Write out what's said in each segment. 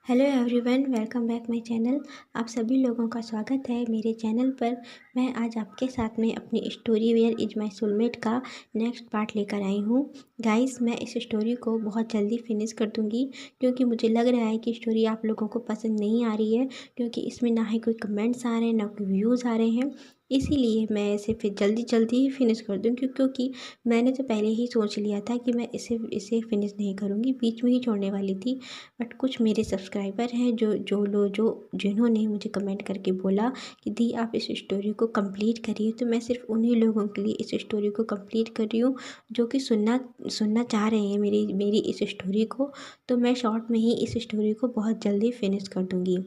Hello everyone, welcome back my channel. आप सभी लोगों का स्वागत है मेरे चैनल पर। मैं आज आपके साथ में अपनी story where is my soulmate का नेक्स्ट पार्ट लेकर आई हूँ। गाइस, मैं इस स्टोरी को बहुत जल्दी फिनिश कर दूँगी क्योंकि मुझे लग रहा है कि स्टोरी आप लोगों को पसंद नहीं आ रही है, क्योंकि इसमें ना ही कोई कमेंट्स आ रहे हैं ना कोई व्यूज़ आ रहे हैं। इसीलिए मैं इसे फिर जल्दी ही फिनिश कर दूँ क्योंकि मैंने तो पहले ही सोच लिया था कि मैं इसे फिनिश नहीं करूँगी, बीच में ही छोड़ने वाली थी। बट कुछ मेरे सब्सक्राइबर हैं जिन्होंने मुझे कमेंट करके बोला कि दी आप इस स्टोरी को कंप्लीट करिए, तो मैं सिर्फ उन्हीं लोगों के लिए इस स्टोरी को कंप्लीट कर रही हूँ जो कि सुनना चाह रहे हैं मेरी इस स्टोरी को। तो मैं शॉर्ट में ही इस स्टोरी को बहुत जल्दी फिनिश कर दूँगी।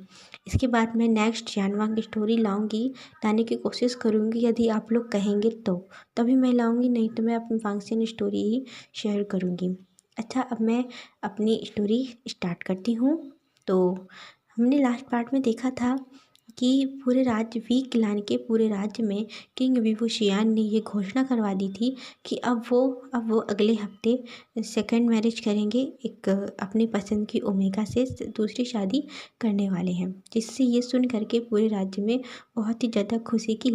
इसके बाद मैं नेक्स्ट जानवांग स्टोरी लाने की कोशिश करूँगी, यदि आप लोग कहेंगे तो तभी मैं लाऊँगी, नहीं तो मैं अपनी फंक्शन स्टोरी ही शेयर करूँगी। अच्छा, अब मैं अपनी स्टोरी स्टार्ट करती हूँ। तो हमने लास्ट पार्ट में देखा था कि पूरे राज्य में किंग विभूषियान ने ये घोषणा करवा दी थी कि अब वो अगले हफ्ते सेकंड मैरिज करेंगे, एक अपनी पसंद की ओमेगा से दूसरी शादी करने वाले हैं। जिससे ये सुन करके पूरे राज्य में बहुत ही ज़्यादा खुशी की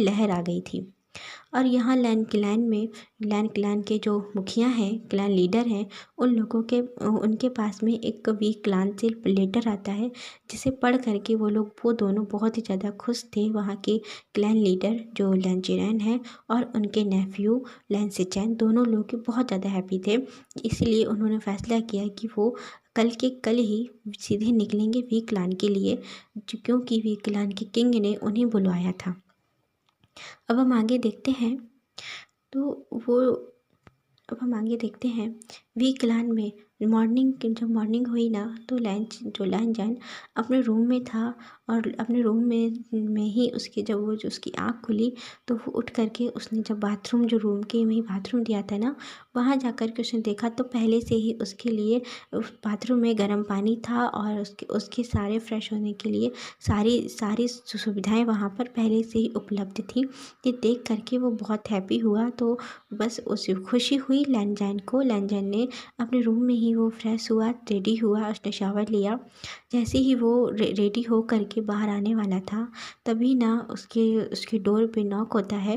लहर आ गई थी। और यहाँ लैन क्लैन के जो मुखिया हैं, क्लैन लीडर हैं, उनके पास में एक वीक क्लान से लेटर आता है, जिसे पढ़ करके वो दोनों बहुत ही ज़्यादा खुश थे। वहाँ के क्लैन लीडर जो लैन चिरैन हैं और उनके नेफ्यू लैन सिचैन, दोनों लोग बहुत ज़्यादा हैप्पी थे। इसलिए उन्होंने फैसला किया कि वो कल के कल ही सीधे निकलेंगे वीक क्लान के लिए, क्योंकि वीक क्लान के किंग ने उन्हें बुलवाया था। अब हम आगे देखते हैं तो वो अब हम आगे देखते हैं वी क्लान में जब मॉर्निंग हुई ना, तो लैन जैन अपने रूम में था और अपने रूम में ही उसकी आँख खुली, तो वो उठ करके उसने जब बाथरूम, जो रूम के में ही बाथरूम दिया था ना, वहाँ जा कर के उसने देखा तो पहले से ही उसके लिए उस बाथरूम में गर्म पानी था और उसके सारे फ्रेश होने के लिए सारी सुविधाएं वहाँ पर पहले से ही उपलब्ध थी। ये देख करके वो बहुत हैप्पी हुआ। तो बस उसे खुशी हुई लैन जैन ने अपने रूम में ही वो फ्रेश हुआ, रेडी हुआ, उसने शावर लिया। जैसे ही वो रेडी हो करके बाहर आने वाला था, तभी ना उसके डोर पे नॉक होता है।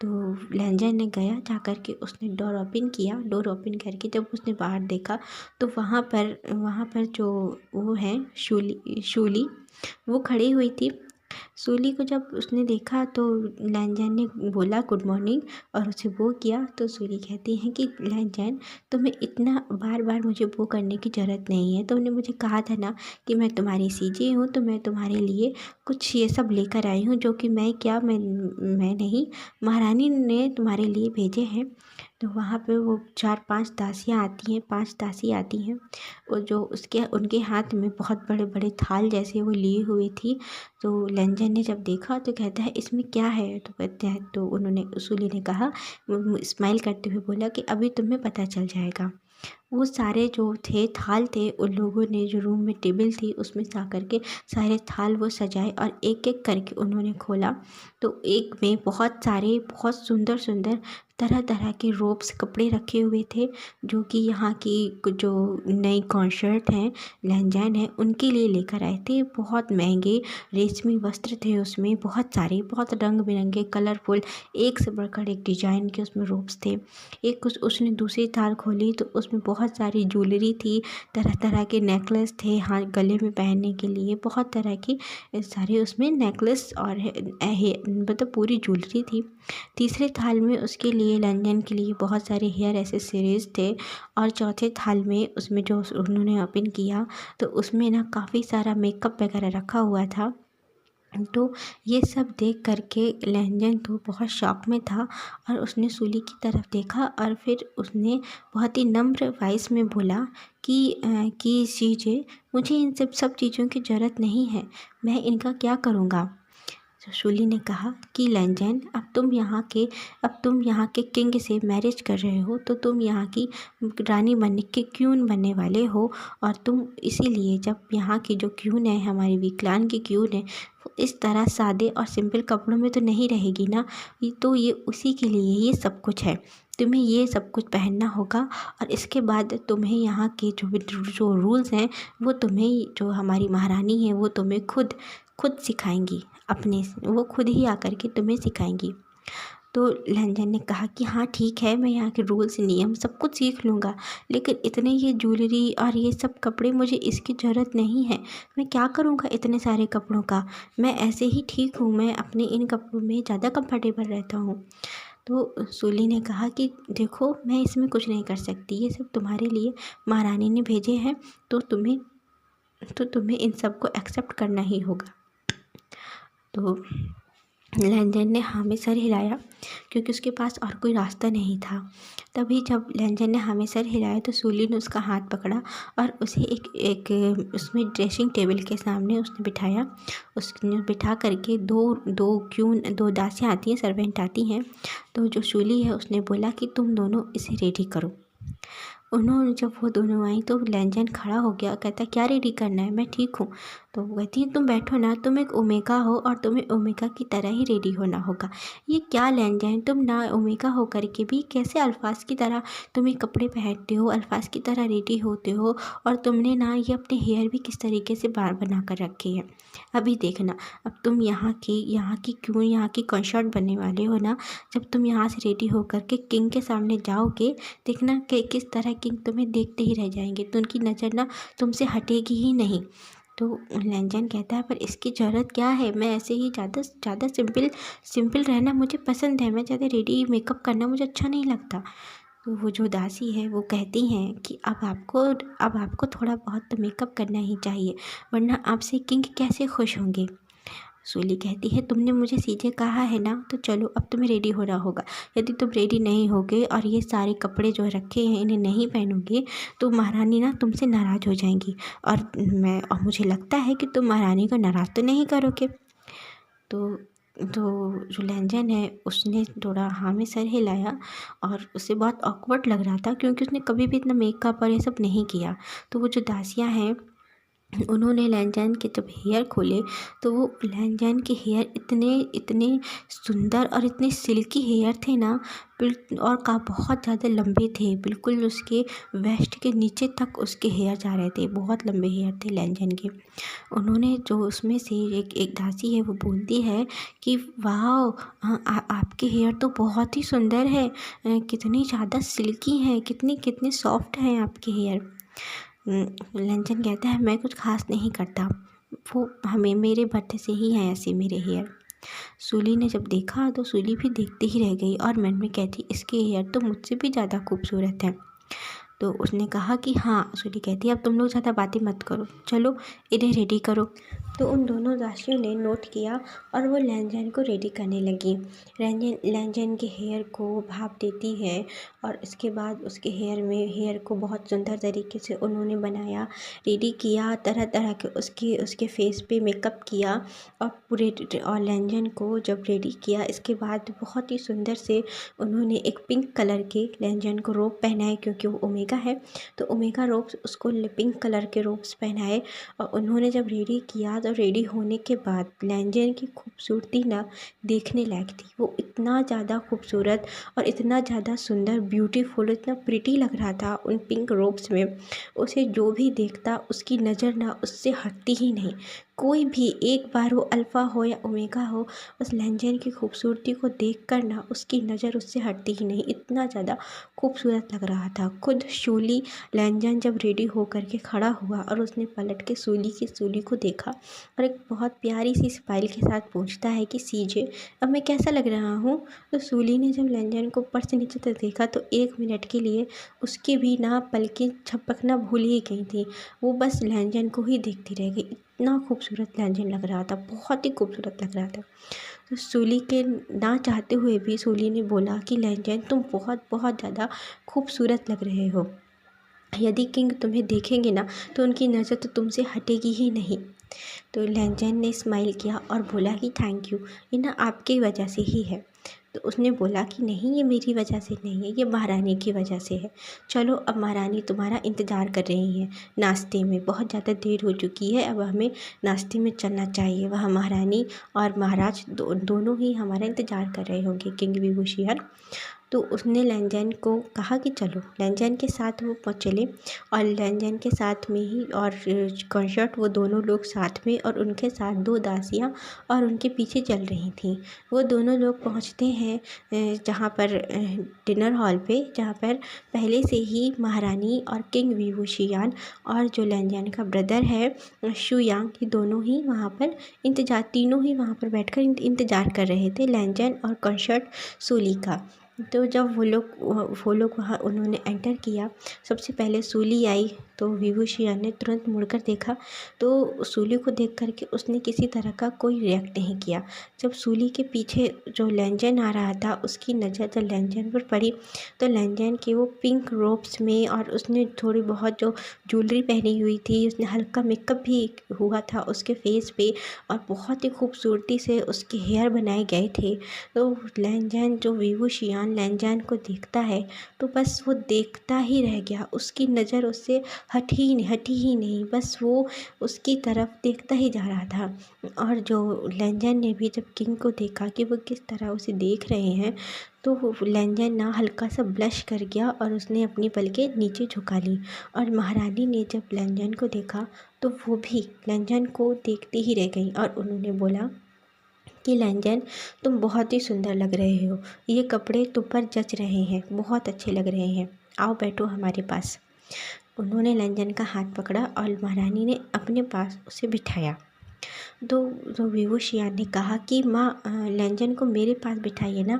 तो लैन जैन ने गया, जा कर के उसने डोर ओपन किया। डोर ओपन करके जब उसने बाहर देखा तो वहाँ पर जो वो है शूली वो खड़ी हुई थी। सूली को जब उसने देखा तो लैन जैन ने बोला गुड मॉर्निंग और उसे वो किया। तो सूली कहती हैं कि लैन जैन, तुम्हें इतना बार बार मुझे वो करने की ज़रूरत नहीं है। तुमने मुझे कहा था ना कि मैं तुम्हारी सीजे हूँ, तो मैं तुम्हारे लिए कुछ ये सब लेकर आई हूँ, जो कि मैं नहीं, महारानी ने तुम्हारे लिए भेजे हैं। तो वहाँ पे वो 4-5 दासियाँ आती हैं, 5 दासी आती हैं, और जो उनके हाथ में बहुत बड़े बड़े थाल जैसे वो लिए हुए थी। तो लंजन ने जब देखा तो कहता है इसमें क्या है, तो कहते हैं, तो उन्होंने उसूली ने कहा, स्माइल करते हुए बोला कि अभी तुम्हें पता चल जाएगा। वो सारे जो थाल थे, उन लोगों ने जो रूम में टेबल थी उसमें जा करके सारे थाल वो सजाए और एक एक करके उन्होंने खोला। तो एक में बहुत सुंदर सुंदर तरह तरह के रोब्स, कपड़े रखे हुए थे, जो कि यहाँ की जो नई कॉन्सर्ट हैं, लहंजान हैं, उनके लिए लेकर आए थे। बहुत महंगे रेशमी वस्त्र थे उसमें, बहुत सारे, बहुत रंग बिरंगे कलरफुल, एक से बढ़कर एक डिजाइन के उसमें रोब्स थे। उसने दूसरी थाल खोली तो उसमें बहुत सारी ज्वेलरी थी, तरह तरह के नेकलेस थे, हाँ गले में पहनने के लिए बहुत तरह की सारे उसमें नेकलेस और मतलब पूरी ज्वेलरी थी। तीसरे थाल में उसके लिए लंदन के लिए बहुत सारे हेयर एसेसरीज थे। और चौथे थाल में उसमें जो उन्होंने ओपन किया तो उसमें ना काफ़ी सारा मेकअप वगैरह रखा हुआ था। तो ये सब देख करके लहंजन तो बहुत शॉक में था और उसने सूली की तरफ देखा और फिर उसने बहुत ही नम्र वॉइस में बोला कि सीजे, मुझे इन सब चीज़ों की ज़रूरत नहीं है, मैं इनका क्या करूँगा। तो शूली ने कहा कि लंजन, अब तुम यहाँ के किंग से मैरिज कर रहे हो, तो तुम यहाँ की रानी बनने के क्यून बनने वाले हो। और तुम इसीलिए, जब यहाँ की जो क्यून है, हमारी विकलांग की क्यून है, इस तरह सादे और सिंपल कपड़ों में तो नहीं रहेगी ना। ये उसी के लिए ये सब कुछ है। तुम्हें ये सब कुछ पहनना होगा और इसके बाद तुम्हें यहाँ के जो रूल्स हैं वो तुम्हें, जो हमारी महारानी है वो तुम्हें खुद खुद सिखाएंगी, अपने वो खुद ही आकर के तुम्हें सिखाएंगी। तो लहंजन ने कहा कि हाँ ठीक है, मैं यहाँ के रूल्स नियम सब कुछ सीख लूँगा, लेकिन इतने ये ज्वेलरी और ये सब कपड़े, मुझे इसकी ज़रूरत नहीं है। मैं क्या करूँगा इतने सारे कपड़ों का, मैं ऐसे ही ठीक हूँ, मैं अपने इन कपड़ों में ज़्यादा कंफर्टेबल रहता हूँ। तो सूली ने कहा कि देखो, मैं इसमें कुछ नहीं कर सकती, ये सब तुम्हारे लिए महारानी ने भेजे हैं, तो तुम्हें इन सब को एक्सेप्ट करना ही होगा। तो लहंजन ने हाँ में सर हिलाया, क्योंकि उसके पास और कोई रास्ता नहीं था। तभी जब लहंजन ने हाँ में सर हिलाया तो सूली ने उसका हाथ पकड़ा और उसे एक उसमें ड्रेसिंग टेबल के सामने उसने बिठाया। उसने बिठा करके दो दासियाँ आती हैं, सर्वेंट आती हैं। तो जो सूली है उसने बोला कि तुम दोनों इसे रेडी करो। उन्होंने जब वो दोनों आई तो लहंजन खड़ा हो गया, कहता क्या रेडी करना है, मैं ठीक हूँ। तो वो कहती है तुम बैठो ना, तुम एक ओमेगा हो और तुम्हें ओमेगा की तरह ही रेडी होना होगा। ये क्या लहंजन, तुम ना ओमेगा हो करके भी कैसे अल्फाज की तरह तुम ये कपड़े पहनते हो, अल्फाज की तरह रेडी होते हो, और तुमने ना ये अपने हेयर भी किस तरीके से बार बना कर रखे हैं। अभी देखना, अब तुम यहाँ की कंसर्ट बनने वाले हो ना, जब तुम यहाँ से रेडी होकर के किंग के सामने जाओगे, देखना कि किस तरह किंग तुम्हें देखते ही रह जाएंगे, तो उनकी नज़र ना तुमसे हटेगी ही नहीं। तो लहंजन कहता है पर इसकी ज़रूरत क्या है, मैं ऐसे ही ज़्यादा सिंपल रहना मुझे पसंद है, मैं ज़्यादा रेडी मेकअप करना मुझे अच्छा नहीं लगता। तो वो जो दासी है वो कहती हैं कि अब आपको थोड़ा बहुत तो मेकअप करना ही चाहिए, वरना आपसे किंग कैसे खुश होंगे। सूली कहती है तुमने मुझे सीधे कहा है ना, तो चलो अब तुम्हें रेडी होना होगा। यदि तुम रेडी नहीं होगे और ये सारे कपड़े जो रखे हैं इन्हें नहीं पहनोगे तो महारानी ना तुमसे नाराज़ हो जाएंगी, और मुझे लगता है कि तुम महारानी को नाराज़ तो नहीं करोगे। तो जो लहंजन है उसने थोड़ा हाँ में सर हिलाया, और उसे बहुत ऑकवर्ड लग रहा था, क्योंकि उसने कभी भी इतना मेकअप और ये सब नहीं किया। तो वो जो दासियाँ हैं उन्होंने लहंजन के जब हेयर खोले तो वो लहंजन के हेयर इतने सुंदर और इतने सिल्की हेयर थे ना, और का बहुत ज़्यादा लंबे थे, बिल्कुल उसके वेस्ट के नीचे तक उसके हेयर जा रहे थे, बहुत लंबे हेयर थे लहंजन के। उन्होंने जो उसमें से एक दासी है वो बोलती है कि वाह, आपके हेयर तो बहुत ही सुंदर है, कितनी ज़्यादा सिल्की हैं, कितने सॉफ्ट हैं आपके हेयर। लहंजन कहता है मैं कुछ खास नहीं करता, वो हमें मेरे बर्थडे से ही हैं ऐसे मेरे हेयर। सूली ने जब देखा तो सूली भी देखते ही रह गई और मन में कहती इसके हेयर तो मुझसे भी ज़्यादा खूबसूरत हैं। तो उसने कहा कि हाँ, सूली कहती अब तुम लोग ज़्यादा बातें मत करो, चलो इन्हें रेडी करो। तो उन दोनों दासियों ने नोट किया और वो लहंजन को रेडी करने लगी। लहंजन के हेयर को भाप देती है और इसके बाद उसके हेयर को बहुत सुंदर तरीके से उन्होंने बनाया, रेडी किया, तरह तरह के उसके फेस पे मेकअप किया, और लहंजन को जब रेडी किया इसके बाद बहुत ही सुंदर से उन्होंने एक पिंक कलर के लहंजन को रोब पहनाए, क्योंकि वो ओमेगा है तो ओमेगा रोब्स उसको पिंक कलर के रोब्स पहनाए। और उन्होंने जब रेडी किया तो रेडी होने के बाद लहंजन की खूबसूरती ना देखने लायक थी। वो इतना ज़्यादा खूबसूरत और इतना ज़्यादा सुंदर, ब्यूटीफुल, इतना प्रिटी लग रहा था उन पिंक रोब्स में, उसे जो भी देखता उसकी नज़र ना उससे हटती ही नहीं। कोई भी एक बार वो अल्फ़ा हो या ओमेगा हो, उस लहंजन की खूबसूरती को देखकर ना उसकी नज़र उससे हटती ही नहीं, इतना ज़्यादा खूबसूरत लग रहा था। खुद सूली लहंजन जब रेडी होकर के खड़ा हुआ और उसने पलट के सूली को देखा और एक बहुत प्यारी सी स्माइल के साथ पूछता है कि सीजे अब मैं कैसा लग रहा हूँ। तो सूली ने जब लहंजन को ऊपर से नीचे तक देखा तो 1 मिनट के लिए उसकी भी ना पलकें झपकना भूल ही गई थी, वो बस लहंजन को ही देखती रह गई। इतना खूबसूरत लहंजन लग रहा था, बहुत ही खूबसूरत लग रहा था। तो सूली के ना चाहते हुए भी सूली ने बोला कि लहंजन तुम बहुत बहुत ज़्यादा खूबसूरत लग रहे हो, यदि किंग तुम्हें देखेंगे ना तो उनकी नज़र तो तुमसे हटेगी ही नहीं। तो लहंजन ने स्माइल किया और बोला कि थैंक यू, ये ना आपकी वजह से ही है। तो उसने बोला कि नहीं, ये मेरी वजह से नहीं है, ये महारानी की वजह से है। चलो अब महारानी तुम्हारा इंतज़ार कर रही हैं नाश्ते में, बहुत ज़्यादा देर हो चुकी है, अब हमें नाश्ते में चलना चाहिए। वह महारानी और महाराज दोनों ही हमारा इंतज़ार कर रहे होंगे, किंग विभूषियन। तो उसने लैंजैन को कहा कि चलो। लैंजैन के साथ वो चले और लैंजैन के साथ में ही और कंसर्ट, वो दोनों लोग साथ में और उनके साथ 2 दासियाँ और उनके पीछे चल रही थीं। वो दोनों लोग पहुँचते हैं जहाँ पर डिनर हॉल पे, जहाँ पर पहले से ही महारानी और किंग विभूषियान और जो लैंजैन का ब्रदर है शुयांग, ये दोनों ही वहाँ पर तीनों ही वहाँ पर बैठकर इंतज़ार कर रहे थे लैंजैन और कंसर्ट सूली का। तो जब वो लोग वहाँ उन्होंने एंटर किया, सबसे पहले सूली आई तो विभूषियन ने तुरंत मुड़कर देखा, तो सूली को देख कर के उसने किसी तरह का कोई रिएक्ट नहीं किया। जब सूली के पीछे जो लैंजैन आ रहा था, उसकी नज़र जब लैंजैन पर पड़ी तो लैंजैन के वो पिंक रोब्स में और उसने थोड़ी बहुत जो ज्वेलरी पहनी हुई थी, उसने हल्का मेकअप भी हुआ था उसके फेस पे और बहुत ही खूबसूरती से उसके हेयर बनाए गए थे। तो लैंजैन जो विभूषियन लैंजैन को देखता है तो बस वो देखता ही रह गया, उसकी नज़र उससे हटी ही नहीं, बस वो उसकी तरफ देखता ही जा रहा था। और जो लैंजैन ने भी जब किंग को देखा कि वो किस तरह उसे देख रहे हैं, तो वो लैंजैन ना हल्का सा ब्लश कर गया और उसने अपनी पलकें नीचे झुका ली। और महारानी ने जब लैंजैन को देखा तो वो भी लैंजैन को देखती ही रह गई और उन्होंने बोला कि लैंजैन, तुम बहुत ही सुंदर लग रहे हो, ये कपड़े तुम पर जच रहे हैं, बहुत अच्छे लग रहे हैं, आओ बैठो हमारे पास। उन्होंने लैंजैन का हाथ पकड़ा और महारानी ने अपने पास उसे बिठाया। तो विभूषियन ने कहा कि माँ, लैंजैन को मेरे पास बिठाइए ना।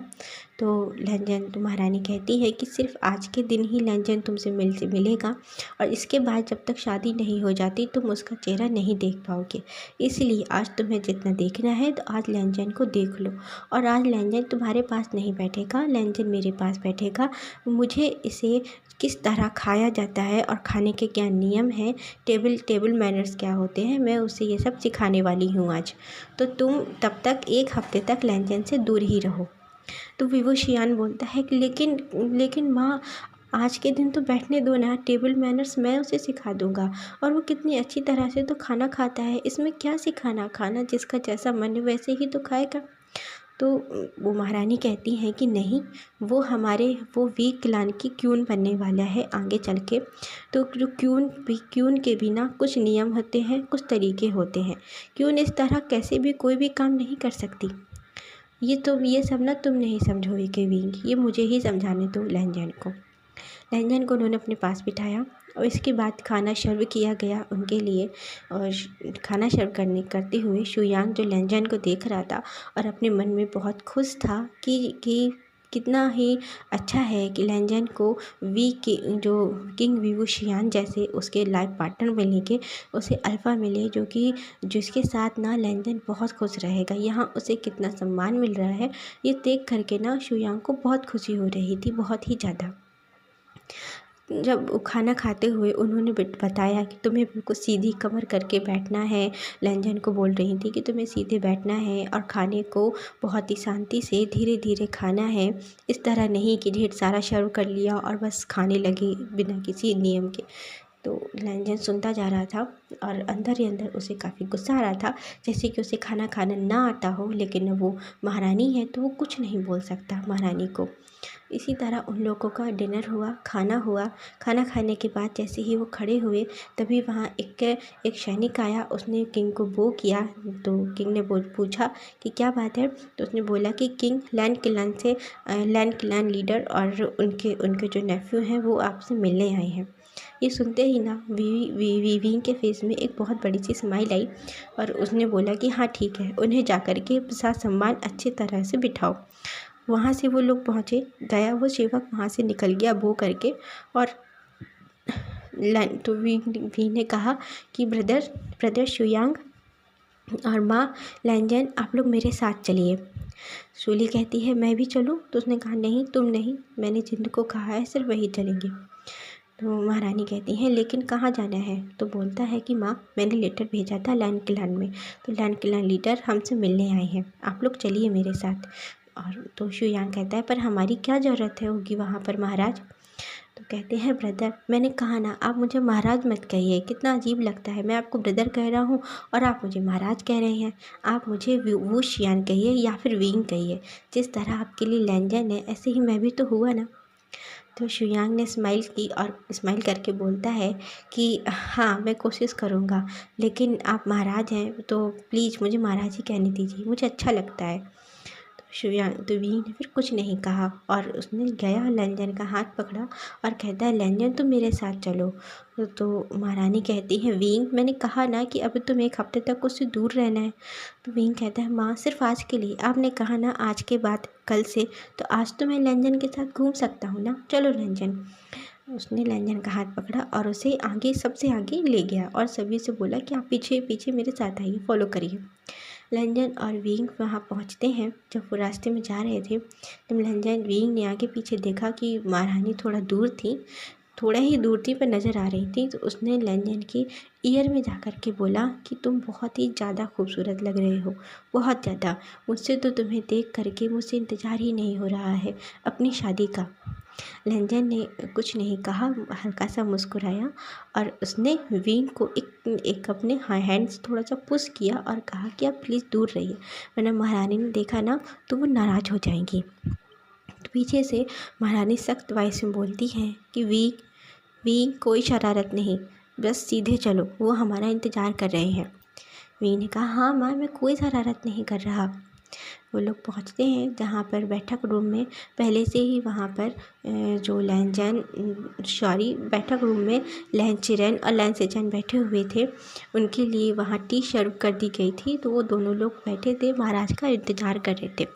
तो लैंजैन, तो महारानी कहती है कि सिर्फ आज के दिन ही लैंजैन तुमसे मिलेगा और इसके बाद जब तक शादी नहीं हो जाती तुम उसका चेहरा नहीं देख पाओगे, इसलिए आज तुम्हें जितना देखना है तो आज लैंजैन को देख लो। और आज लैंजैन तुम्हारे पास नहीं बैठेगा, लैंजैन मेरे पास बैठेगा। मुझे इसे किस तरह खाया जाता है और खाने के क्या नियम हैं, टेबल मैनर्स क्या होते हैं, मैं उसे ये सब सिखाने वाली हूँ आज। तो तुम तब तक 1 हफ्ते तक लैंजैन से दूर ही रहो। तो विभूषियन बोलता है कि लेकिन माँ, आज के दिन तो बैठने दो ना, टेबल मैनर्स मैं उसे सिखा दूँगा और वो कितनी अच्छी तरह से तो खाना खाता है, इसमें क्या सिखाना, खाना जिसका जैसा मन है वैसे ही तो खाएगा। तो वो महारानी कहती हैं कि नहीं, वो वीक क्लान की क्यून बनने वाला है आगे चल के। तो जो क्यून के भी ना कुछ नियम होते हैं, कुछ तरीके होते हैं। क्यून इस तरह कैसे भी कोई भी काम नहीं कर सकती। ये सब ना तुम नहीं समझोगे कि विंग, ये मुझे ही समझाने दो लैंजैन को। लैंजैन को उन्होंने अपने पास बिठाया और इसके बाद खाना सर्व किया गया उनके लिए। और खाना सर्व करते हुए शुयांग जो लैंजैन को देख रहा था और अपने मन में बहुत खुश था कि कितना ही अच्छा है कि लैंजैन को जो किंग विभूषियन जैसे उसके लाइफ पार्टनर मिलेंगे, उसे अल्फ़ा मिले जो कि जिसके साथ ना लैंजैन बहुत खुश रहेगा। यहाँ उसे कितना सम्मान मिल रहा है, ये देख करके ना शुयांग को बहुत खुशी हो रही थी, बहुत ही ज़्यादा। जब वो खाना खाते हुए उन्होंने बताया कि तुम्हें बिल्कुल सीधी कमर करके बैठना है, लैंजैन को बोल रही थी कि तुम्हें सीधे बैठना है और खाने को बहुत ही शांति से धीरे धीरे खाना है, इस तरह नहीं कि ढेर सारा सर्व कर लिया और बस खाने लगे बिना किसी नियम के। तो लैंजैन सुनता जा रहा था और अंदर ही अंदर उसे काफ़ी गुस्सा आ रहा था, जैसे कि उसे खाना खाना ना आता हो, लेकिन अब वो महारानी है तो वो कुछ नहीं बोल सकता महारानी को। इसी तरह उन लोगों का डिनर हुआ, खाना हुआ। खाना खाने के बाद जैसे ही वो खड़े हुए तभी वहाँ एक सैनिक आया, उसने किंग को बो किया। तो किंग ने पूछा कि क्या बात है। तो उसने बोला कि किंग, लैंड क्लैन लीडर और उनके जो नेफ्यू हैं वो आपसे मिलने आए हैं। ये सुनते ही ना वीविंग के फेस में एक बहुत बड़ी सी स्माइल आई और उसने बोला कि हाँ ठीक है, उन्हें जाकर के साथ सम्मान अच्छी तरह से बिठाओ। वहाँ से वो लोग पहुँचे, गया वो सेवक वहाँ से निकल गया बो करके। और तो वी ने कहा कि ब्रदर शुयांग और माँ लैंजैन, आप लोग मेरे साथ चलिए। सूली कहती है मैं भी चलूँ, तो उसने कहा नहीं तुम नहीं, मैंने जिनको कहा है सिर्फ वही चलेंगे। तो महारानी कहती हैं लेकिन कहाँ जाना है। तो बोलता है कि माँ, मैंने लेटर भेजा था लैंड क्लैन में, तो लैंड क्लैन लीडर हमसे मिलने आए हैं, आप लोग चलिए मेरे साथ। और तो शुयांग कहता है पर हमारी क्या ज़रूरत है होगी वहाँ पर महाराज। तो कहते हैं ब्रदर, मैंने कहा ना आप मुझे महाराज मत कहिए, कितना अजीब लगता है, मैं आपको ब्रदर कह रहा हूँ और आप मुझे महाराज कह रहे हैं। आप मुझे वू शियान कहिए या फिर विंग कहिए, जिस तरह आपके लिए लैंजन है ऐसे ही मैं भी तो हुआ ना। तो शुयांग ने स्माइल की और स्माइल करके बोलता है कि हाँ मैं कोशिश करूँगा, लेकिन आप महाराज हैं तो प्लीज़ मुझे महाराज ही कहने दीजिए, मुझे अच्छा लगता है। तो शुयांग तो वी ने फिर कुछ नहीं कहा और उसने गया लैंजन का हाथ पकड़ा और कहता है लैंजन तुम मेरे साथ चलो। तो महारानी कहती है विंग, मैंने कहा ना कि अब तुम एक हफ्ते तक उससे दूर रहना है। तो विंग कहता है माँ सिर्फ आज के लिए, आपने कहा ना आज के बाद कल से, तो आज तो मैं लैंजन के साथ घूम सकता हूँ ना, चलो लैंजन। उसने लैंजन का हाथ पकड़ा और उसे आगे सबसे आगे ले गया और सभी से बोला कि आप पीछे पीछे मेरे साथ आइए, फॉलो करिए। लैंजन और विंग वहाँ पहुँचते हैं। जब वो रास्ते में जा रहे थे तब लैंजन विंग ने आगे पीछे देखा कि महारानी थोड़ा दूर थी, थोड़ा ही दूर थी पर नज़र आ रही थी। तो उसने लैंजन के ईयर में जा कर के बोला कि तुम बहुत ही ज़्यादा खूबसूरत लग रहे हो, बहुत ज़्यादा, मुझसे तो तुम्हें देख करके मुझसे इंतज़ार ही नहीं हो रहा है अपनी शादी का। लैंजन ने कुछ नहीं कहा, हल्का सा मुस्कुराया और उसने विंग को एक अपने हैंड्स थोड़ा सा पुश किया और कहा कि आप प्लीज़ दूर रहिए, वरना महारानी ने देखा ना तो वो नाराज़ हो जाएंगी। तो पीछे से महारानी सख्त वॉइस में बोलती हैं कि विंग कोई शरारत नहीं, बस सीधे चलो, वो हमारा इंतज़ार कर रहे हैं। विंग ने कहा हाँ माँ मैं कोई शरारत नहीं कर रहा। वो लोग पहुंचते हैं जहाँ पर बैठक रूम में पहले से ही वहाँ पर जो बैठक रूम में लैंचिरन और लैंसेचन बैठे हुए थे, उनके लिए वहाँ टी सर्व कर दी गई थी। तो वो दोनों लोग बैठे थे, महाराज का इंतज़ार कर रहे थे।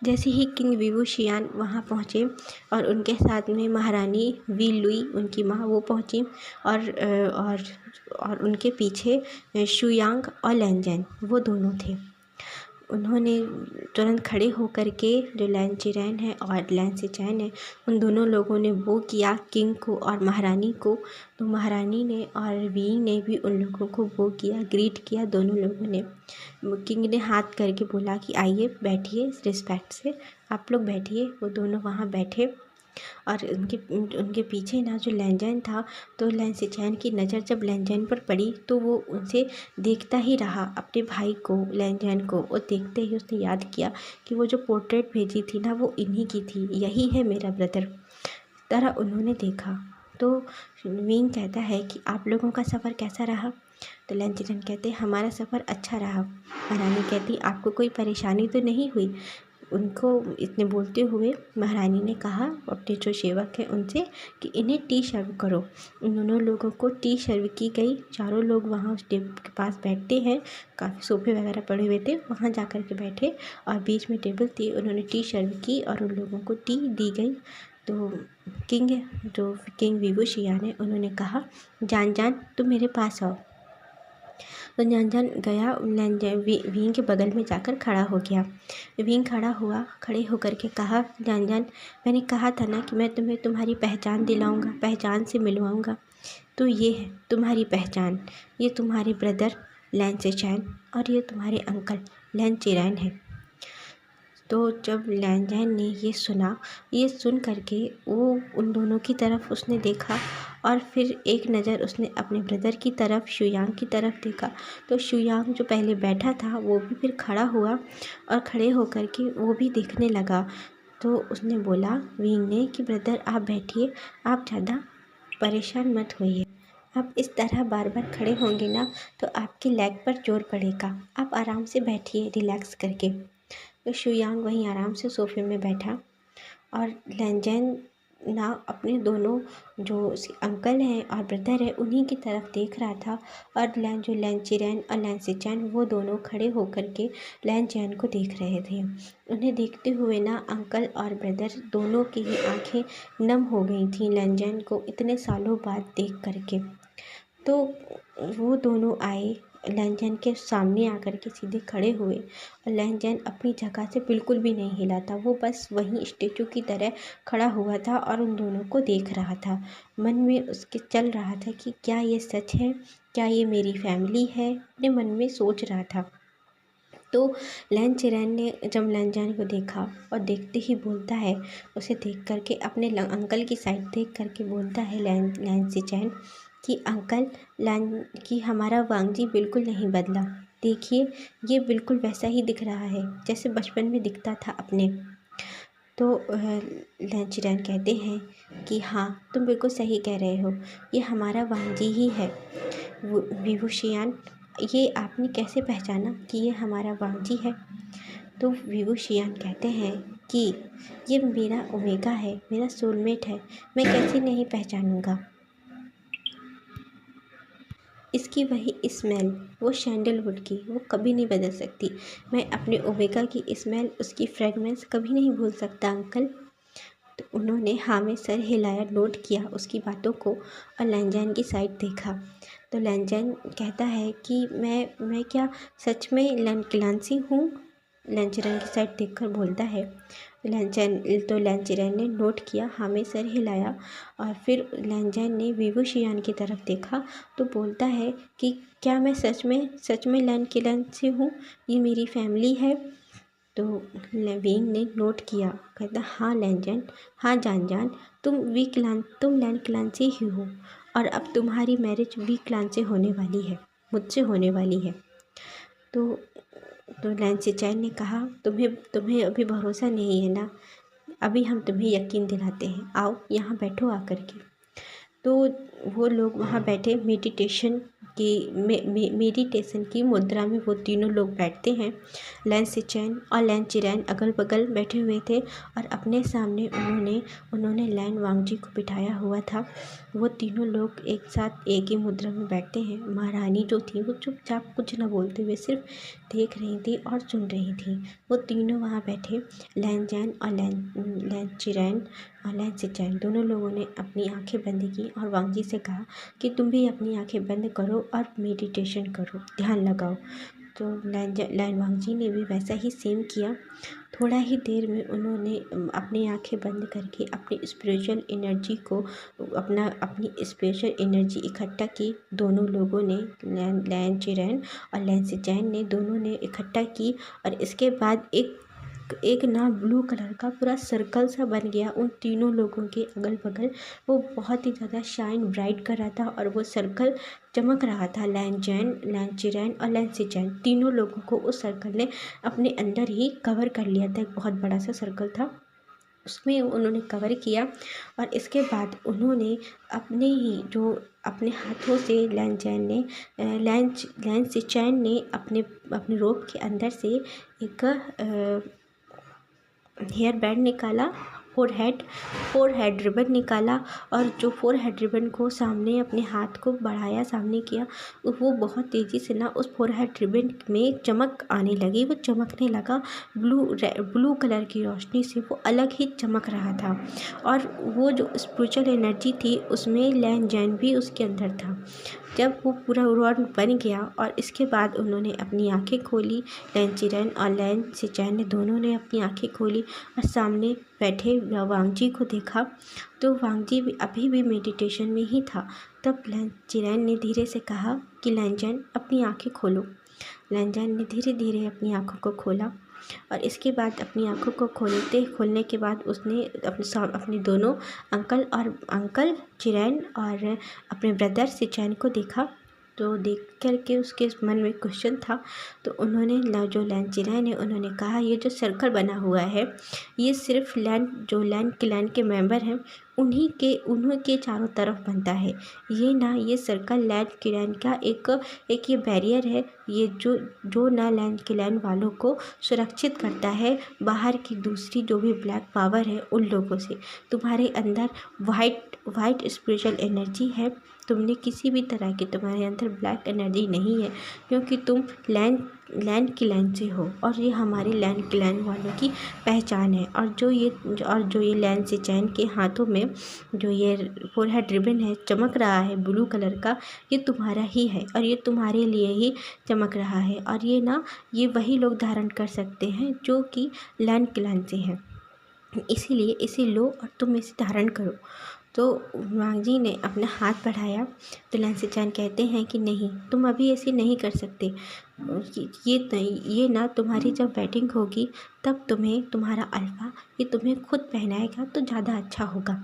जैसे ही किंग विवू शियान वहाँ पहुँचे और उनके साथ में महारानी वी लुई उनकी माँ वो पहुँची और उनके पीछे शुयांग और लैंजन वो दोनों थे। उन्होंने तुरंत खड़े होकर के जो लैंचिरैन है और लैंसेचैन है उन दोनों लोगों ने वो किया किंग को और महारानी को। तो महारानी ने और विंग ने भी उन लोगों को वो किया, ग्रीट किया दोनों लोगों ने। किंग ने हाथ करके बोला कि आइए बैठिए रिस्पेक्ट से, आप लोग बैठिए। वो दोनों वहाँ बैठे और उनके पीछे ना जो लैंजन था, तो लैंसेचैन की नज़र जब लैंजन पर पड़ी तो वो उनसे देखता ही रहा, अपने भाई को लैंजन को। और देखते ही उसने याद किया कि वो जो पोर्ट्रेट भेजी थी ना वो इन्हीं की थी, यही है मेरा ब्रदर तरह उन्होंने देखा। तो विंग कहता है कि आप लोगों का सफ़र कैसा रहा। तो लैंसेचैन कहते हमारा सफ़र अच्छा रहा। महारानी कहती आपको कोई परेशानी तो नहीं हुई। उनको इतने बोलते हुए महारानी ने कहा अपने जो सेवक हैं उनसे कि इन्हें टी सर्व करो। उन दोनों लोगों को टी सर्व की गई। चारों लोग वहाँ उस टेबल के पास बैठते हैं, काफ़ी सोफे वगैरह पड़े हुए थे, वहाँ जा कर के बैठे और बीच में टेबल थी, उन्होंने टी सर्व की और उन लोगों को टी दी गई। तो किंग विवो शियान है उन्होंने कहा जान तुम मेरे पास आओ। तो जान गया विंग के बगल में जाकर खड़ा हो गया। विंग खड़ा हुआ, खड़े होकर के कहा जान मैंने कहा था ना कि मैं तुम्हें तुम्हारी पहचान दिलाऊंगा, पहचान से मिलवाऊंगा। तो ये है तुम्हारी पहचान, ये तुम्हारे ब्रदर लैंसेचैन और ये तुम्हारे अंकल लैंचिरैन है। तो जब लैंजैन ने ये सुना, ये सुन करके वो उन दोनों की तरफ उसने देखा और फिर एक नज़र उसने अपने ब्रदर की तरफ शुयांग की तरफ देखा। तो शुयांग जो पहले बैठा था वो भी फिर खड़ा हुआ और खड़े होकर के वो भी देखने लगा। तो उसने बोला विंग ने कि ब्रदर आप बैठिए, आप ज़्यादा परेशान मत होइए, आप इस तरह बार बार खड़े होंगे ना तो आपके लेग पर जोर पड़ेगा, आप आराम से बैठिए रिलैक्स करके। तो शुयांग वहीं आराम से सोफे में बैठा और लैंजैन ना अपने दोनों जो अंकल हैं और ब्रदर है उन्हीं की तरफ देख रहा था। और जो लैंचिरैन और लैंसेचैन वो दोनों खड़े होकर के लैंजैन को देख रहे थे। उन्हें देखते हुए ना अंकल और ब्रदर दोनों की ही आंखें नम हो गई थी लैंजैन को इतने सालों बाद देख करके। तो वो दोनों आए, लैंजैन के सामने आकर के सीधे खड़े हुए और लैंजैन अपनी जगह से बिल्कुल भी नहीं हिला था, वो बस वहीं स्टेचू की तरह खड़ा हुआ था और उन दोनों को देख रहा था। मन में उसके चल रहा था कि क्या ये सच है, क्या ये मेरी फैमिली है, अपने मन में सोच रहा था। तो तो लैन चिरैन ने जब लैनजैन को देखा और देखते ही बोलता है, उसे देख करके अपने अंकल की साइड देख करके बोलता है लैन सिचैन कि अंकल, लैन कि हमारा वांगजी बिल्कुल नहीं बदला। देखिए, ये बिल्कुल वैसा ही दिख रहा है जैसे बचपन में दिखता था अपने। तो लैन चिरैन कहते हैं कि हाँ, तुम बिल्कुल सही कह रहे हो, ये हमारा वांगजी ही है। विभूशियान, ये आपने कैसे पहचाना कि ये हमारा वांगजी है? तो विभूशियान कहते हैं कि ये मेरा ओमेगा है, मेरा सोलमेट है, मैं कैसे नहीं पहचानूंगा। इसकी वही स्मेल, वो सैंडलवुड की, वो कभी नहीं बदल सकती। मैं अपने ओमेगा की स्मेल, उसकी फ्रेगनेंस कभी नहीं भूल सकता अंकल। तो उन्होंने हाँ में सर हिलाया, नोट किया उसकी बातों को और लैनजैन की साइड देखा। तो लैनजैन कहता है कि मैं क्या सच में लैन क्लांसी हूँ? लैन चिरैन की साइड देखकर बोलता है। लैन चिरैन ने नोट किया, हाँ में सर हिलाया और फिर लैनजैन ने विभूशियान की तरफ देखा तो बोलता है कि क्या मैं सच में लैन क्लांसी हूँ? ये मेरी फैमिली है। तो विंग ने नोट किया, कहता हाँ लैनजैन, हाँ जान, तुम लैन क्लांसी ही हो और अब तुम्हारी मैरिज वी क्लान से होने वाली है, मुझसे होने वाली है। तो लैन सिचैन ने कहा, तुम्हें अभी भरोसा नहीं है ना? अभी हम तुम्हें यकीन दिलाते हैं, आओ यहाँ बैठो आकर के। तो वो लोग वहाँ बैठे मेडिटेशन की मुद्रा में वो तीनों लोग बैठते हैं। लैन सिचैन और लैन चिरैन अगल बगल बैठे हुए थे और अपने सामने उन्होंने लैन वांगजी को बिठाया हुआ था। वो तीनों लोग एक साथ एक ही मुद्रा में बैठते हैं। महारानी जो थी वो चुपचाप कुछ न बोलते हुए सिर्फ देख रही थी और सुन रही थी। वो तीनों वहाँ बैठे, लैनजैन और लैन चिरैन और लैन सिचैन, दोनों लोगों ने अपनी आंखें बंद की और वांगजी से कहा कि तुम भी अपनी आंखें बंद करो और मेडिटेशन करो, ध्यान लगाओ। तो लैन वांगजी ने भी वैसा ही सेम किया। थोड़ा ही देर में उन्होंने अपनी आंखें बंद करके अपनी स्पिरिचुअल एनर्जी इकट्ठा की। दोनों लोगों ने, लैन चिरैन और लैन सिचैन ने, दोनों ने इकट्ठा की और इसके बाद एक ना ब्लू कलर का पूरा सर्कल सा बन गया उन तीनों लोगों के अगल बगल। वो बहुत ही ज़्यादा शाइन ब्राइट कर रहा था और वो सर्कल चमक रहा था। लैन चिरैन और लैन सिचैन, तीनों लोगों को उस सर्कल ने अपने अंदर ही कवर कर लिया था। एक बहुत बड़ा सा सर्कल था, उसमें उन्होंने कवर किया और इसके बाद उन्होंने अपने हाथों से लैन सिचैन ने अपने रोब के अंदर से एक हेयर बैंड निकाला, फोरहेड रिबन निकाला और जो फोरहेड रिबन को सामने अपने हाथ को बढ़ाया, सामने किया, वो बहुत तेज़ी से ना उस फोरहेड रिबन में चमक आने लगी। वो चमकने लगा, ब्लू कलर की रोशनी से वो अलग ही चमक रहा था और वो जो स्पिरिचुअल एनर्जी थी उसमें लैनजैन भी उसके अंदर था। जब वो पूरा रॉड बन गया और इसके बाद उन्होंने अपनी आंखें खोली, लैन चिरैन और लैन सिचैन ने, दोनों ने अपनी आंखें खोली और सामने बैठे वांगजी को देखा। तो वांगजी भी अभी भी मेडिटेशन में ही था। तब लैन चिरैन ने धीरे से कहा कि लैनजैन अपनी आंखें खोलो। लैनजैन ने धीरे धीरे अपनी आंखों को खोला और इसके बाद अपनी आंखों को खोलने के बाद उसने अपने दोनों अंकल चिरैन और अपने ब्रदर सिचैन को देखा। तो देख करके उसके मन में क्वेश्चन था। तो उन्होंने, जो लैन चिरैन है, उन्होंने कहा ये जो सर्कल बना हुआ है ये सिर्फ लैन क्लैन के मेंबर हैं उन्हीं के चारों तरफ बनता है। ये सर्कल लैन क्लैन का एक ये बैरियर है, ये जो ना लैन क्लैन वालों को सुरक्षित करता है बाहर की दूसरी जो भी ब्लैक पावर है उन लोगों से। तुम्हारे अंदर वाइट स्पिरिचुअल एनर्जी है, तुमने किसी भी तरह की, तुम्हारे अंदर ब्लैक एनर्जी नहीं है क्योंकि तुम लैन क्लैन से हो और ये हमारे लैन क्लैन वालों की पहचान है। और जो ये लैन सिचैन के हाथों में जो ये फोरहेड रिबन है चमक रहा है ब्लू कलर का, ये तुम्हारा ही है और ये तुम्हारे लिए ही चमक रहा है और ये वही लोग धारण कर सकते हैं जो कि लैन क्लैन से हैं। इसीलिए इसे लो और तुम इसे धारण करो। तो वांग जी ने अपना हाथ बढ़ाया तो लैंसी चैन कहते हैं कि नहीं, तुम अभी ऐसे नहीं कर सकते। ये ना तुम्हारी जब वेडिंग होगी तब तुम्हें तुम्हारा अल्फ़ा ये तुम्हें खुद पहनाएगा तो ज़्यादा अच्छा होगा।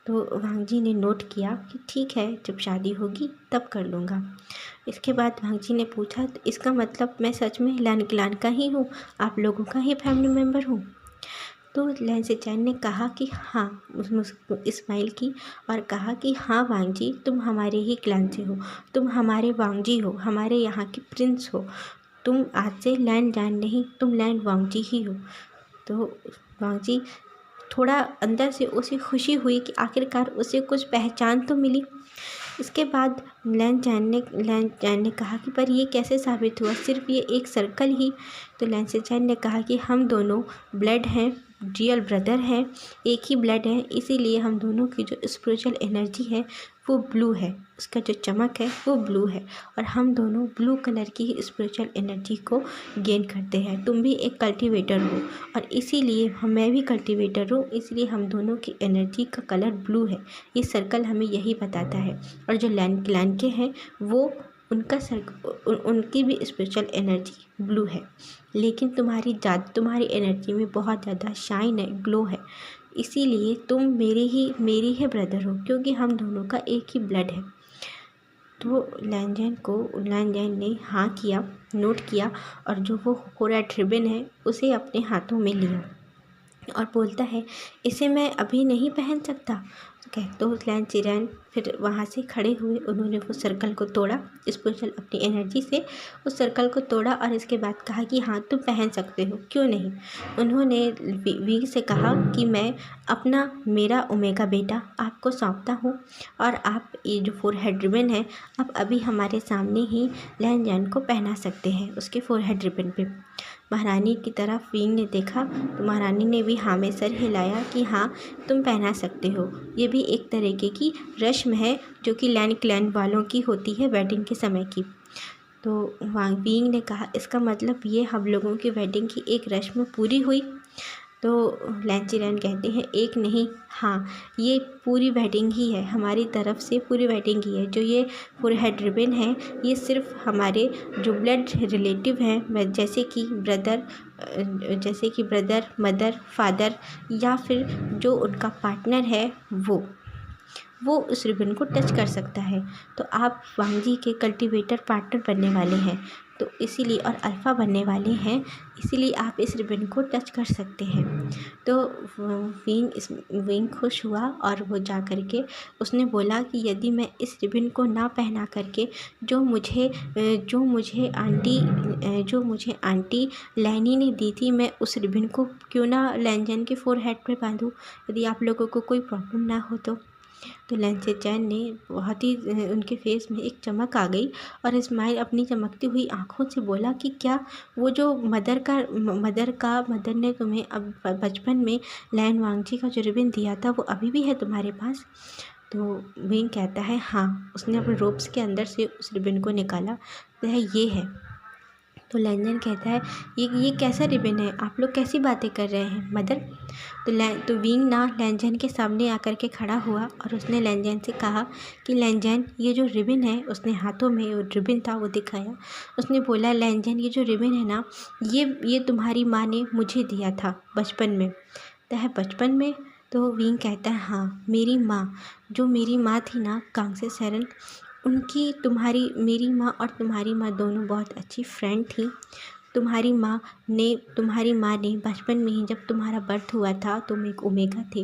तो वांग जी ने नोट किया कि ठीक है, जब शादी होगी तब कर लूँगा। इसके बाद वांग जी ने पूछा, तो इसका मतलब मैं सच में लैन क्लैन का ही हूँ, आप लोगों का ही फैमिली मेम्बर हूँ? तो लैंसी चैन ने कहा कि हाँ, इस्माइल की, और कहा कि हाँ वांग जी, तुम हमारे ही क्लैन से हो, तुम हमारे वांग जी हो, हमारे यहाँ के प्रिंस हो, तुम आज से लैंड जैन नहीं, तुम लैंड वांग जी ही हो। तो वांग जी थोड़ा अंदर से उसे खुशी हुई कि आखिरकार उसे कुछ पहचान तो मिली। इसके बाद लैन चैन ने कहा कि पर ये कैसे साबित हुआ, सिर्फ ये एक सर्कल ही? तो लैंसी चैन ने कहा कि हम दोनों ब्लड हैं, रियल ब्रदर हैं, एक ही ब्लड है, इसीलिए हम दोनों की जो स्पिरिचुअल एनर्जी है वो ब्लू है, उसका जो चमक है वो ब्लू है, और हम दोनों ब्लू कलर की ही स्पिरिचुअल एनर्जी को गेन करते हैं। तुम भी एक कल्टीवेटर हो और इसीलिए मैं भी कल्टीवेटर हूँ, इसलिए हम दोनों की एनर्जी का कलर ब्लू है। ये सर्कल हमें यही बताता है। और जो लैन के हैं वो उनकी भी स्पिरिचुअल एनर्जी ब्लू है, लेकिन तुम्हारी एनर्जी में बहुत ज़्यादा शाइन है, ग्लो है, इसीलिए तुम मेरी ही ब्रदर हो, क्योंकि हम दोनों का एक ही ब्लड है। तो लैन जैन ने हाँ किया, नोट किया, और जो वो रेड रिबन है उसे अपने हाथों में लिया और बोलता है, इसे मैं अभी नहीं पहन सकता। तो लैंसी चैन फिर वहाँ से खड़े हुए, उन्होंने वो सर्कल को तोड़ा, स्पेशल अपनी एनर्जी से उस सर्कल को तोड़ा, और इसके बाद कहा कि हाँ, तुम पहन सकते हो, क्यों नहीं। उन्होंने वी से कहा कि मैं मेरा ओमेगा बेटा आपको सौंपता हूँ, और आप ये जो फोरहेड रिबन है आप अभी हमारे सामने ही लैन जैन को पहना सकते हैं उसके फोरहेड रिबन पे। महारानी की तरफ विंग ने देखा तो महारानी ने भी हाँ में सर हिलाया कि हाँ, तुम पहना सकते हो। ये भी एक तरीके की रस्म है जो कि लैन क्लैन वालों की होती है वेडिंग के समय की। तो वांग विंग ने कहा, इसका मतलब ये हम लोगों की वेडिंग की एक रस्म पूरी हुई। तो लैंसी चैन कहते हैं, एक नहीं, हाँ, ये पूरी वेडिंग ही है, हमारी तरफ से पूरी वेडिंग ही है। जो ये फोरहेड रिबन है ये सिर्फ हमारे जो ब्लड रिलेटिव हैं, जैसे कि ब्रदर, मदर, फादर, या फिर जो उनका पार्टनर है वो उस रिबन को टच कर सकता है। तो आप वांग जी के कल्टीवेटर पार्टनर बनने वाले हैं, तो इसीलिए, और अल्फ़ा बनने वाले हैं, इसीलिए आप इस रिबन को टच कर सकते हैं। तो विंग खुश हुआ और वो जा कर के उसने बोला कि यदि मैं इस रिबन को ना पहना करके जो मुझे आंटी लैनी ने दी थी, मैं उस रिबन को क्यों ना लैन जैन के फोरहेड पे बांधूँ, यदि आप लोगों को कोई प्रॉब्लम ना हो तो लैंसी चैन ने बहुत ही उनके फेस में एक चमक आ गई, और इस्माइल अपनी चमकती हुई आँखों से बोला कि क्या वो जो मदर ने तुम्हें अब बचपन में लैन वांग जी का जो रिबन दिया था वो अभी भी है तुम्हारे पास? तो विंग कहता है हाँ, उसने अपने रोब्स के अंदर से उस रिबन को निकाला, तो ये है। तो लैन जैन कहता है, ये कैसा रिबन है, आप लोग कैसी बातें कर रहे हैं मदर? तो विंग ना लैन जैन के सामने आकर के खड़ा हुआ और उसने लैन जैन से कहा कि लैन जैन, ये जो रिबन है, उसने हाथों में वो रिबन था वो दिखाया। उसने बोला, लैन जैन, ये जो रिबन है ना, ये तुम्हारी माँ ने मुझे दिया था बचपन में। तो है बचपन में? तो विंग कहता है, हाँ, मेरी माँ थी ना, कांगसे सेरन, मेरी माँ और तुम्हारी माँ दोनों बहुत अच्छी फ्रेंड थी। तुम्हारी माँ ने बचपन में ही, जब तुम्हारा बर्थ हुआ था, तुम एक ओमेगा थे।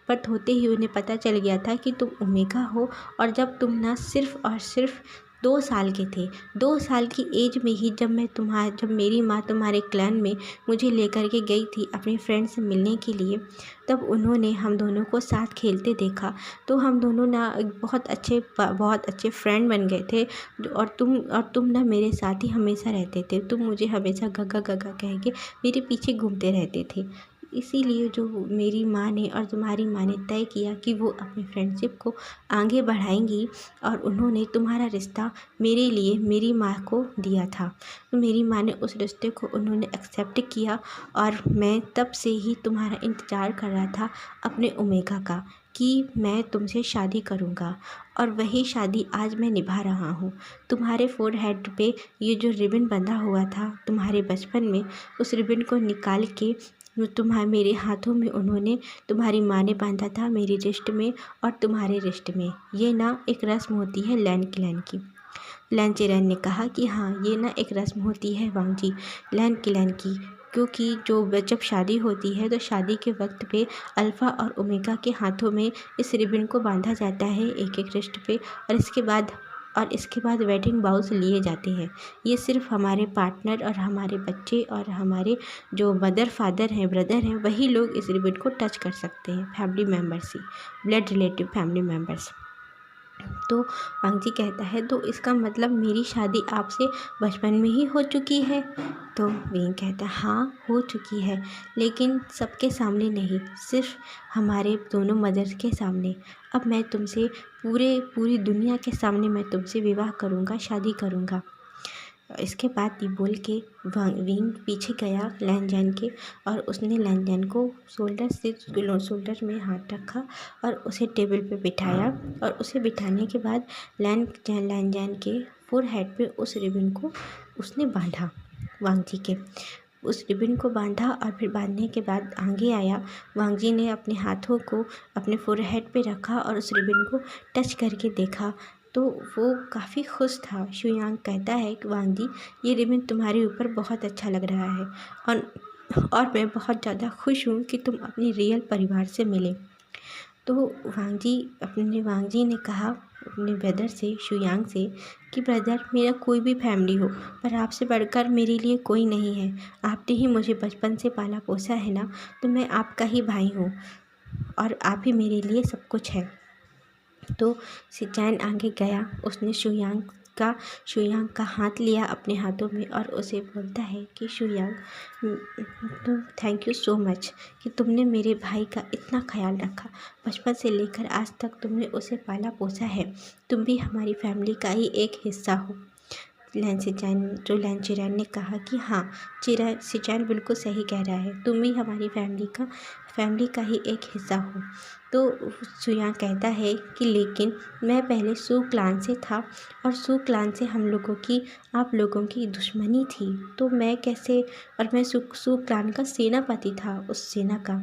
बर्थ होते ही उन्हें पता चल गया था कि तुम ओमेगा हो, और जब तुम ना सिर्फ और सिर्फ 2 साल के थे, 2 साल की एज में ही जब मेरी माँ तुम्हारे क्लैन में मुझे लेकर के गई थी अपनी फ्रेंड से मिलने के लिए, तब उन्होंने हम दोनों को साथ खेलते देखा, तो हम दोनों ना बहुत अच्छे फ्रेंड बन गए थे। और तुम ना मेरे साथ ही हमेशा रहते थे, तुम मुझे हमेशा गगा गगा कह के मेरे पीछे घूमते रहते थे। इसीलिए जो मेरी माँ ने और तुम्हारी माँ ने तय किया कि वो अपनी फ्रेंडशिप को आगे बढ़ाएंगी, और उन्होंने तुम्हारा रिश्ता मेरे लिए मेरी माँ को दिया था। तो मेरी माँ ने उस रिश्ते को उन्होंने एक्सेप्ट किया, और मैं तब से ही तुम्हारा इंतज़ार कर रहा था अपने ओमेगा का, कि मैं तुमसे शादी करूँगा और वही शादी आज मैं निभा रहा हूँ। तुम्हारे फोरहेड पे ये जो रिबन बंधा हुआ था तुम्हारे बचपन में, उस रिबन को निकाल के मेरे हाथों में उन्होंने, तुम्हारी माँ ने बांधा था मेरी रिस्ट में और तुम्हारे रिस्ट में। ये ना एक रस्म होती है लैन क्लैन की। लैन चिरैन ने कहा कि हाँ, ये ना एक रस्म होती है वांग जी, लैन क्लैन की। क्योंकि जब शादी होती है तो शादी के वक्त पे अल्फ़ा और ओमेगा के हाथों में इस रिबन को बांधा जाता है एक एक रिस्ट पे, और इसके बाद वेडिंग बाउज लिए जाते हैं। ये सिर्फ हमारे पार्टनर और हमारे बच्चे और हमारे जो मदर फादर हैं, ब्रदर हैं, वही लोग इस रिबन को टच कर सकते हैं, फैमिली मेम्बर्स ही, ब्लड रिलेटिव फैमिली मेम्बर्स। तो वांग जी कहता है तो इसका मतलब मेरी शादी आपसे बचपन में ही हो चुकी है। तो विंग कहता है हाँ, हो चुकी है, लेकिन सबके सामने नहीं, सिर्फ हमारे दोनों मदर्स के सामने। अब मैं तुमसे पूरी दुनिया के सामने मैं तुमसे विवाह करूँगा, शादी करूँगा। इसके बाद ये बोल के विंग पीछे गया लैन जैन के, और उसने लैन जैन को शोल्डर में हाथ रखा और उसे टेबल पे बिठाया, और उसे बिठाने के बाद लैन जैन के फोरहेड पे उस रिबन को उसने बांधा, वांग जी के उस रिबन को बांधा। और फिर बांधने के बाद आगे आया, वांग जी ने अपने हाथों को अपने फोरहेड पे रखा और उस रिबन को टच करके देखा, तो वो काफ़ी खुश था। शुयांग कहता है कि वांग जी, ये रिबन तुम्हारे ऊपर बहुत अच्छा लग रहा है, और मैं बहुत ज़्यादा खुश हूँ कि तुम अपने रियल परिवार से मिले। तो वांग जी ने कहा अपने ब्रदर से, शुयांग से, कि ब्रदर, मेरा कोई भी फैमिली हो पर आपसे बढ़कर मेरे लिए कोई नहीं है। आपने ही मुझे बचपन से पाला पोसा है ना, तो मैं आपका ही भाई हूँ और आप ही मेरे लिए सब कुछ है। तो सिचैन आगे गया, उसने शुयांग का हाथ लिया अपने हाथों में और उसे बोलता है कि शुयांग, तो थैंक यू सो मच कि तुमने मेरे भाई का इतना ख्याल रखा। बचपन से लेकर आज तक तुमने उसे पाला पोसा है। तुम भी हमारी फैमिली का ही एक हिस्सा हो। लैन चिरैन ने कहा कि हाँ, सिचैन बिल्कुल सही कह रहा है, तुम भी हमारी फैमिली का ही एक हिस्सा हो। तो शुयांग कहता है कि लेकिन मैं पहले सू क्लान से था और सू क्लान से आप लोगों की दुश्मनी थी, तो मैं कैसे, और मैं सू क्लान का सेनापति था, उस सेना का।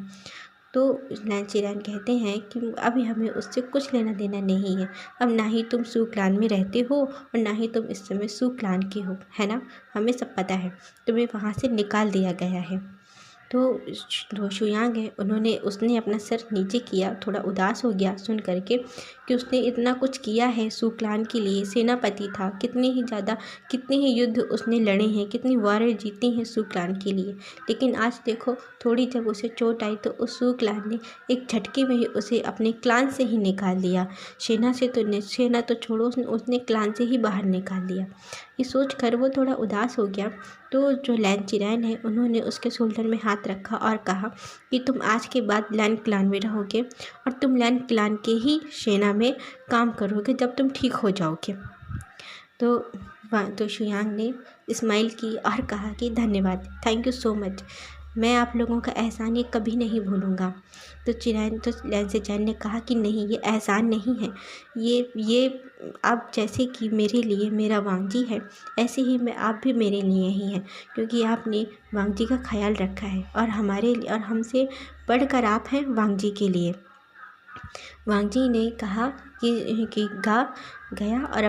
तो लैन चिरैन कहते हैं कि अभी हमें उससे कुछ लेना देना नहीं है। अब ना ही तुम सू क्लान में रहते हो और ना ही तुम इस समय सू क्लान के हो, है ना, हमें सब पता है। तुम्हें वहाँ से निकाल दिया गया है। तो शुयांग है, उसने अपना सर नीचे किया, थोड़ा उदास हो गया सुन करके कि उसने इतना कुछ किया है सू क्लान के लिए, सेनापति था, कितने ही युद्ध उसने लड़े हैं, कितनी वारें जीती हैं सू क्लान के लिए। लेकिन आज देखो, थोड़ी जब उसे चोट आई तो उस सू क्लान ने एक झटके में ही उसे अपने क्लान से ही निकाल दिया। सेना तो छोड़ो, उसने क्लान से ही बाहर निकाल दिया। ये सोच कर वो थोड़ा उदास हो गया। तो जो लैन चिरैन है, उन्होंने उसके शोल्डर में हाथ रखा और कहा कि तुम आज के बाद लैन क्लान में रहोगे और तुम लैन क्लान के ही सेना में काम करोगे जब तुम ठीक हो जाओगे। तो शुयांग ने स्माइल की और कहा कि धन्यवाद, थैंक यू सो मच, मैं आप लोगों का एहसान ये कभी नहीं भूलूंगा। तो लैन चिरैन ने कहा कि नहीं, ये एहसान नहीं है, ये आप जैसे कि मेरे लिए मेरा वांग जी है, ऐसे ही आप भी मेरे लिए ही हैं, क्योंकि आपने वांग जी का ख्याल रखा है और हमसे बढ़कर आप हैं वांग जी के लिए। वांग जी ने कहा कि गया और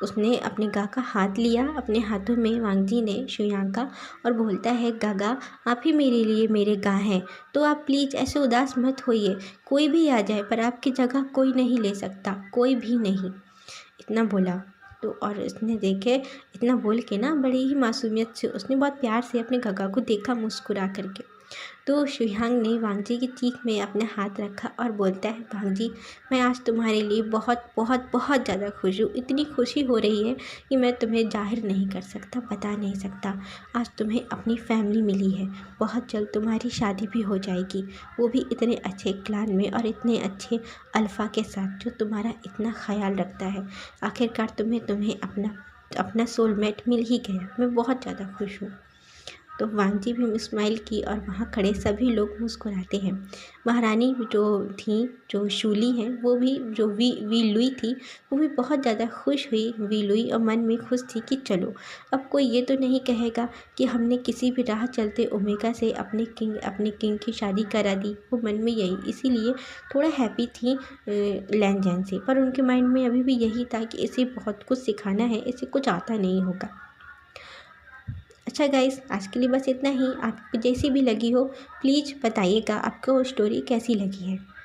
उसने अपने गा का हाथ लिया अपने हाथों में, वांग जी ने शुयांग का, और बोलता है गागा, आप ही मेरे लिए मेरे गा हैं, तो आप प्लीज़ ऐसे उदास मत होइए, कोई भी आ जाए पर आपकी जगह कोई नहीं ले सकता, कोई भी नहीं। इतना बोला तो, और इसने देखे, इतना बोल के ना बड़ी ही मासूमियत से उसने बहुत प्यार से अपने गगा को देखा मुस्कुरा करके। तो शुयांग ने वांग जी की चीख में अपना हाथ रखा और बोलता है, वांग जी, मैं आज तुम्हारे लिए बहुत बहुत बहुत ज़्यादा खुश हूँ। इतनी खुशी हो रही है कि मैं तुम्हें जाहिर नहीं कर सकता, बता नहीं सकता। आज तुम्हें अपनी फैमिली मिली है, बहुत जल्द तुम्हारी शादी भी हो जाएगी, वो भी इतने अच्छे क्लान में और इतने अच्छे अल्फ़ा के साथ जो तुम्हारा इतना ख्याल रखता है। आखिरकार तुम्हें अपना सोलमेट मिल ही गया। मैं बहुत ज़्यादा खुश हूँ। तो वांगजी भी स्माइल की और वहाँ खड़े सभी लोग मुस्कुराते हैं। महारानी जो थी, जो शूली हैं, वो भी जो वी लुई थी, वो भी बहुत ज़्यादा खुश हुई। वी लुई और मन में खुश थी कि चलो अब कोई ये तो नहीं कहेगा कि हमने किसी भी राह चलते ओमेगा से अपने किंग की शादी करा दी। वो मन में यही इसीलिए थोड़ा हैप्पी थी लैन से, पर उनके माइंड में अभी भी यही था कि इसे बहुत कुछ सिखाना है, इसे कुछ आता नहीं होगा। अच्छा गाइस, आज के लिए बस इतना ही। आपको जैसी भी लगी हो प्लीज़ बताइएगा आपको स्टोरी कैसी लगी है।